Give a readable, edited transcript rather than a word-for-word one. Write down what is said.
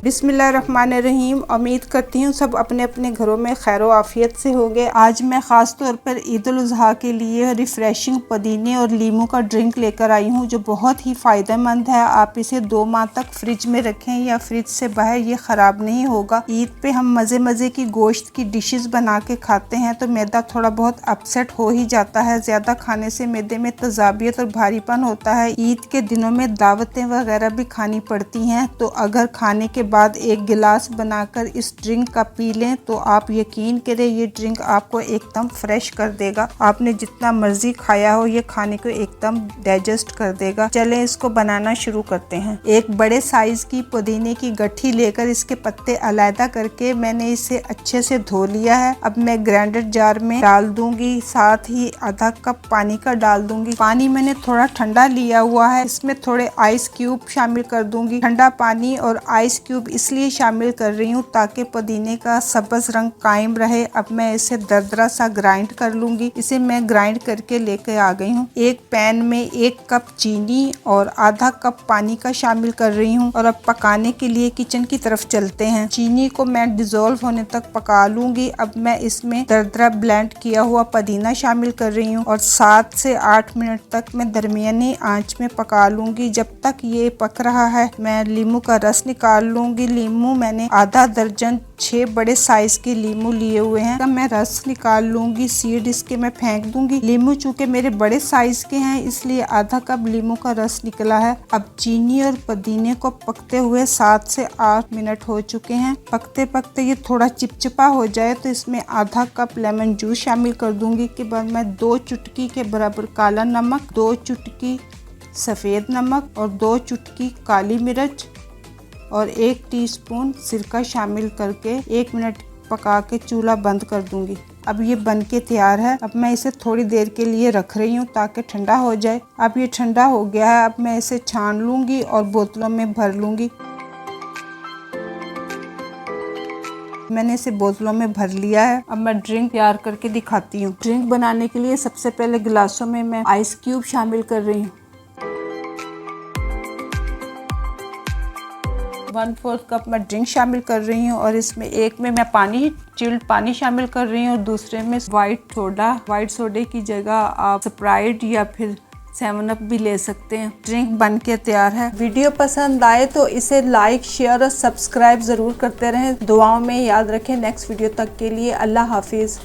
बिस्मिल्लाहिर्रहमानिर्रहीम। उम्मीद करती हूँ सब अपने अपने घरों में खैर आफियत से होंगे। आज मैं ख़ास तौर पर ईद उल अज़हा के लिए रिफ़्रेशिंग पुदीने और लीमू का ड्रिंक लेकर आई हूँ जो बहुत ही फ़ायदेमंद है। आप इसे 2 माह तक फ्रिज में रखें या फ्रिज से बाहर, ये ख़राब नहीं होगा। ईद पे हम मज़े मज़े की गोश्त की डिशेस बना के खाते हैं तो मैदा थोड़ा बहुत अपसेट हो ही जाता है। ज़्यादा खाने से मैदे में तज़ाबियत और भारीपन होता है। ईद के दिनों में दावतें वगैरह भी खानी पड़ती हैं, तो अगर खाने के बाद एक गिलास बनाकर इस ड्रिंक का पी लें तो आप यकीन करें ये ड्रिंक आपको एकदम फ्रेश कर देगा। आपने जितना मर्जी खाया हो ये खाने को एकदम डाइजेस्ट कर देगा। चलें इसको बनाना शुरू करते हैं। एक बड़े साइज की पुदीने की गट्ठी लेकर इसके पत्ते अलहदा करके मैंने इसे अच्छे से धो लिया है। अब मैं ग्राइंडर जार में डाल दूंगी, साथ ही आधा कप पानी का डाल दूंगी। पानी मैंने थोड़ा ठंडा लिया हुआ है, इसमें थोड़े आइस क्यूब शामिल कर दूंगी। ठंडा पानी और आइस क्यूब इसलिए शामिल कर रही हूँ ताकि पुदीने का सब्ज रंग कायम रहे। अब मैं इसे दरदरा सा ग्राइंड कर लूंगी। इसे मैं ग्राइंड करके लेके आ गई हूँ। एक पैन में 1 कप चीनी और आधा कप पानी का शामिल कर रही हूँ और अब पकाने के लिए किचन की तरफ चलते हैं। चीनी को मैं डिजोल्व होने तक पका लूंगी। अब मैं इसमें दरदरा ब्लेंड किया हुआ पुदीना शामिल कर रही हूँ और 7 से 8 मिनट तक मैं दरमियानी आंच में पका लूंगी। जब तक ये पक रहा है मैं लीमू का रस निकाल लूंगी। लीमू मैंने आधा दर्जन 6 बड़े साइज के लीमू लिए हुए हैं। तब मैं रस निकाल लूंगी, सीड इसके मैं फेंक दूंगी। लीमू चूंकि मेरे बड़े साइज के हैं इसलिए आधा कप लीमू का रस निकला है। अब चीनी और पुदीने को पकते हुए 7 से 8 मिनट हो चुके हैं। पकते पकते ये थोड़ा चिपचिपा हो जाए तो इसमें आधा कप लेमन जूस शामिल कर दूंगी। के बाद मैं 2 चुटकी के बराबर काला नमक, 2 चुटकी सफ़ेद नमक और 2 चुटकी काली मिर्च और 1 टीस्पून सिरका शामिल करके 1 मिनट पका के चूल्हा बंद कर दूंगी। अब ये बनके तैयार है। अब मैं इसे थोड़ी देर के लिए रख रही हूँ ताकि ठंडा हो जाए। अब ये ठंडा हो गया है। अब मैं इसे छान लूंगी और बोतलों में भर लूंगी। मैंने इसे बोतलों में भर लिया है। अब मैं ड्रिंक तैयार करके दिखाती हूँ। ड्रिंक बनाने के लिए सबसे पहले गिलासों में मैं आइस क्यूब शामिल कर रही हूँ। 1/4 कप मैं ड्रिंक शामिल कर रही हूँ और इसमें एक में मैं चिल्ड पानी शामिल कर रही हूँ और दूसरे में वाइट सोडे की जगह आप स्प्राइट या फिर 7 अप भी ले सकते हैं। ड्रिंक बन के तैयार है। वीडियो पसंद आए तो इसे लाइक, शेयर और सब्सक्राइब जरूर करते रहें। दुआओं में याद रखें। नेक्स्ट वीडियो तक के लिए अल्लाह हाफिज।